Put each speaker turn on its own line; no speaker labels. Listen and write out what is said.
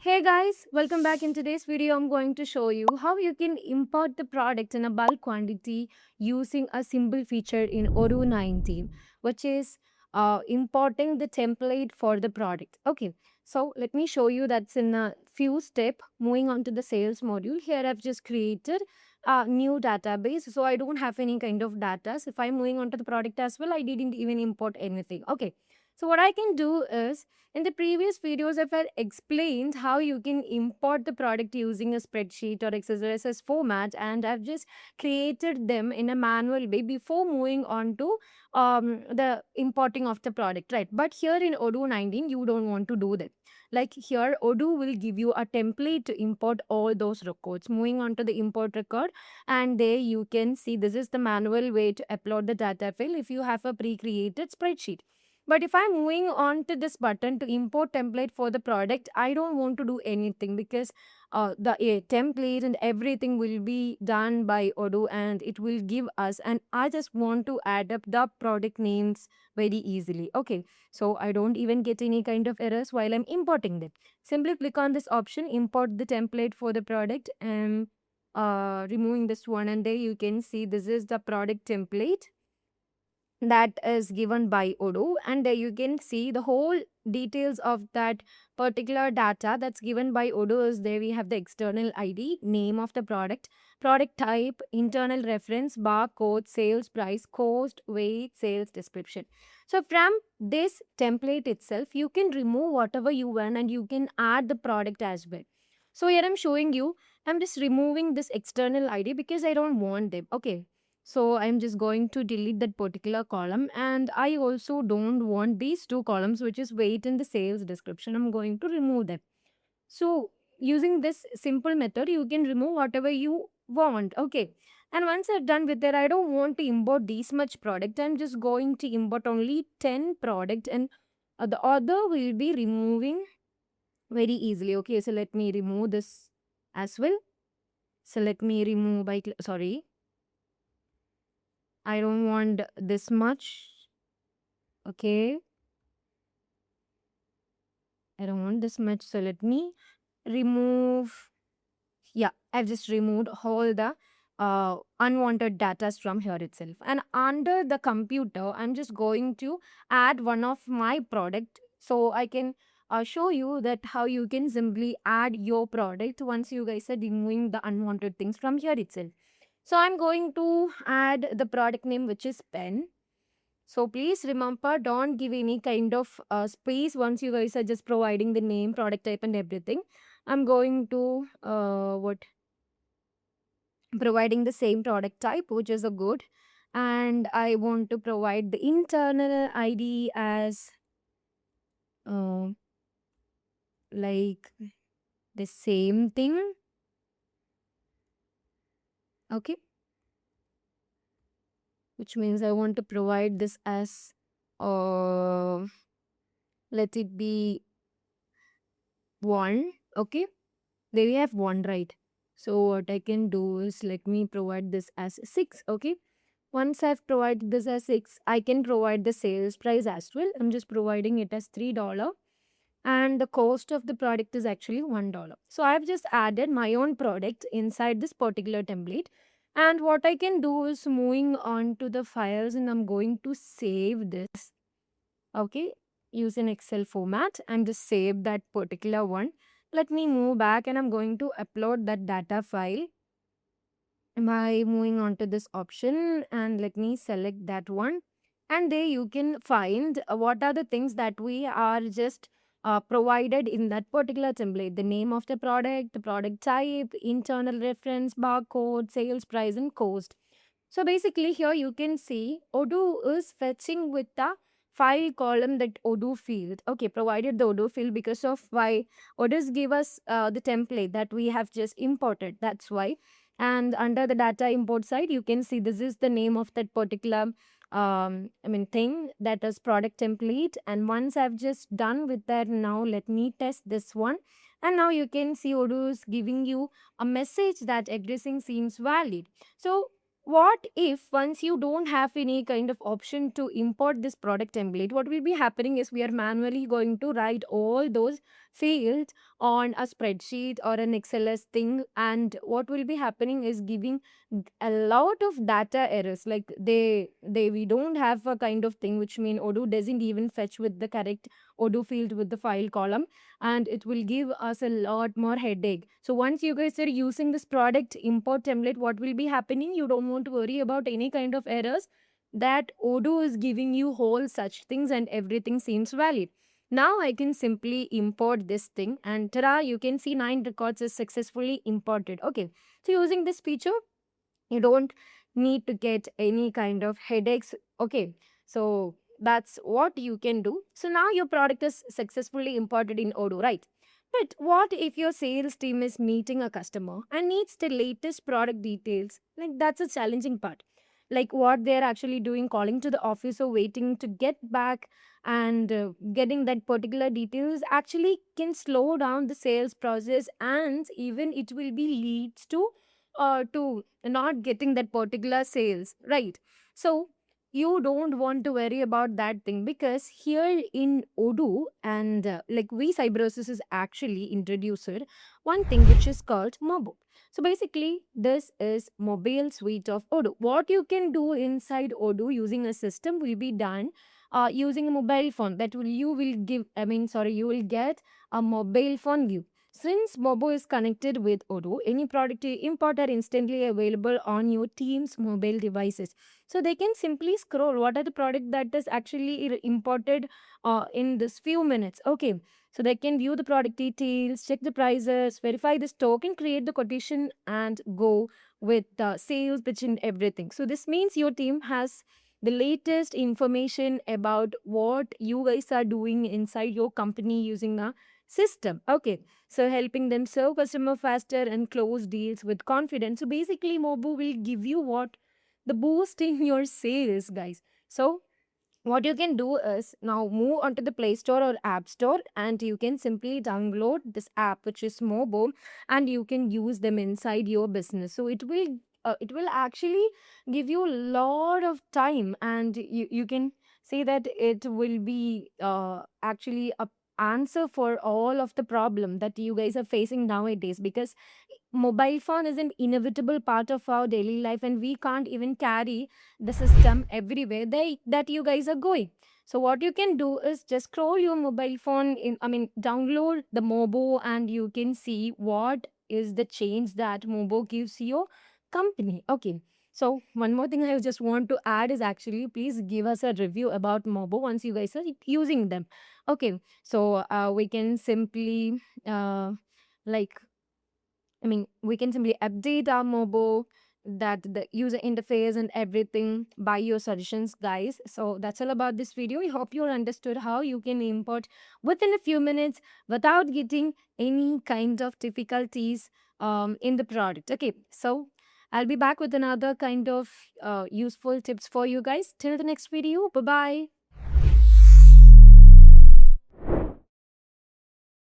Hey guys, welcome back. In today's video, I'm going to show you how you can import the product in a bulk quantity using a simple feature in Odoo 19, which is importing the template for the product. Okay, so let me show you that's in a few steps. Moving on to the sales module, here I've just created a new database, so I don't have any kind of data. So if I'm moving on to the product as well, I didn't even import anything. Okay, so what I can do is in the previous videos, I've had explained how you can import the product using a spreadsheet or XSS format, and I've just created them in a manual way before moving on to the importing of the product, right? But here in Odoo 19, you don't want to do that. Like here, Odoo will give you a template to import all those records. Moving on to the import record, and there you can see this is the manual way to upload the data file if you have a pre-created spreadsheet. But if I'm moving on to this button to import template for the product, I don't want to do anything because the template and everything will be done by Odoo and it will give us. And I just want to add up the product names very easily. Okay, so I don't even get any kind of errors while I'm importing them. Simply click on this option, import the template for the product, and removing this one. And there you can see this is the product template that is given by Odoo, and there you can see the whole details of that particular data that's given by Odoo. Is there we have the external ID, name of the product type, internal reference, barcode, sales price, cost, weight, sales description. So from this template itself, you can remove whatever you want and you can add the product as well. So here I'm showing you, I'm just removing this external ID because I don't want them. Okay, so I'm just going to delete that particular column, and I also don't want these two columns, which is weight and the sales description. I'm going to remove them. So using this simple method, you can remove whatever you want. Okay. And once I've done with that, I don't want to import this much product. I'm just going to import only 10 product, and the other will be removing very easily. Okay. So let me remove this as well. So let me remove by, sorry, I don't want this much. Okay. I don't want this much. So let me remove. Yeah, I've just removed all the unwanted data from here itself. And under the computer, I'm just going to add one of my product so I can show you that how you can simply add your product once you guys are removing the unwanted things from here itself. So I'm going to add the product name, which is pen. So please remember, don't give any kind of space once you guys are just providing the name, product type, and everything. I'm going to providing the same product type, which is a good, and I want to provide the internal ID as uh, like the same thing. Okay, which means I want to provide this as uh, let it be 1. Okay, there we have 1, right? So what I can do is let me provide this as 6. Okay, once I've provided this as 6, I can provide the sales price as well. I'm just providing it as $3, and the cost of the product is actually $1. So I've just added my own product inside this particular template. And what I can do is moving on to the files, and I'm going to save this. Okay, use an Excel format and just save that particular one. Let me move back, and I'm going to upload that data file by moving on to this option, and let me select that one. And there you can find what are the things that we are just provided in that particular template: the name of the product type, internal reference, barcode, sales price, and cost. So basically here you can see Odoo is fetching with the file column that Odoo field. Okay, provided the Odoo field because of why Odoo's give us the template that we have just imported. That's why. And under the data import side, you can see this is the name of that particular thing, that is product template. And once I've just done with that, now let me test this one. And now you can see Odoo is giving you a message that everything seems valid. So what if once you don't have any kind of option to import this product template, what will be happening is we are manually going to write all those field on a spreadsheet or an XLS thing, and what will be happening is giving a lot of data errors. Like they we don't have a kind of thing, which mean Odoo doesn't even fetch with the correct Odoo field with the file column, and it will give us a lot more headache. So once you guys are using this product import template, what will be happening, you don't want to worry about any kind of errors, that Odoo is giving you whole such things and everything seems valid. Now I can simply import this thing, and ta-da, you can see 9 records is successfully imported. Okay, so using this feature, you don't need to get any kind of headaches. Okay, so that's what you can do. So now your product is successfully imported in Odoo, right? But what if your sales team is meeting a customer and needs the latest product details? Like, that's a challenging part. Like what they're actually doing, calling to the office or waiting to get back, and getting that particular details actually can slow down the sales process, and even it will be leads to not getting that particular sales, right? So you don't want to worry about that thing, because here in Odoo, and like we Cybrosys is actually introduced one thing which is called Mobo. So basically this is mobile suite of Odoo. What you can do inside Odoo using a system will be done using a mobile phone. That will you will give, I mean, sorry, you will get a mobile phone view. Since Mobo is connected with Odoo, any product you import are instantly available on your team's mobile devices. So they can simply scroll what are the product that is actually imported in this few minutes. Okay, so they can view the product details, check the prices, verify the stock, and create the quotation and go with the sales pitch and everything. So this means your team has the latest information about what you guys are doing inside your company using the system. Okay, so helping them serve customer faster and close deals with confidence. So basically Mobu will give you what, the boost in your sales, guys. So what you can do is now move onto the Play Store or App Store, and you can simply download this app which is Mobo, and you can use them inside your business. So it will actually give you a lot of time, and you can say that it will be actually a answer for all of the problem that you guys are facing nowadays, because mobile phone is an inevitable part of our daily life, and we can't even carry the system everywhere that you guys are going. So what you can do is just scroll your mobile phone in, I mean, download the Mobo, and you can see what is the change that Mobo gives your company. Okay, so one more thing I just want to add is, actually please give us a review about Mobo once you guys are using them. Okay, so we can simply like I mean, we can simply update our mobile, that the user interface and everything by your suggestions, guys. So that's all about this video. I hope you understood how you can import within a few minutes without getting any kind of difficulties in the product. Okay, so I'll be back with another kind of useful tips for you guys. Till the next video, bye bye.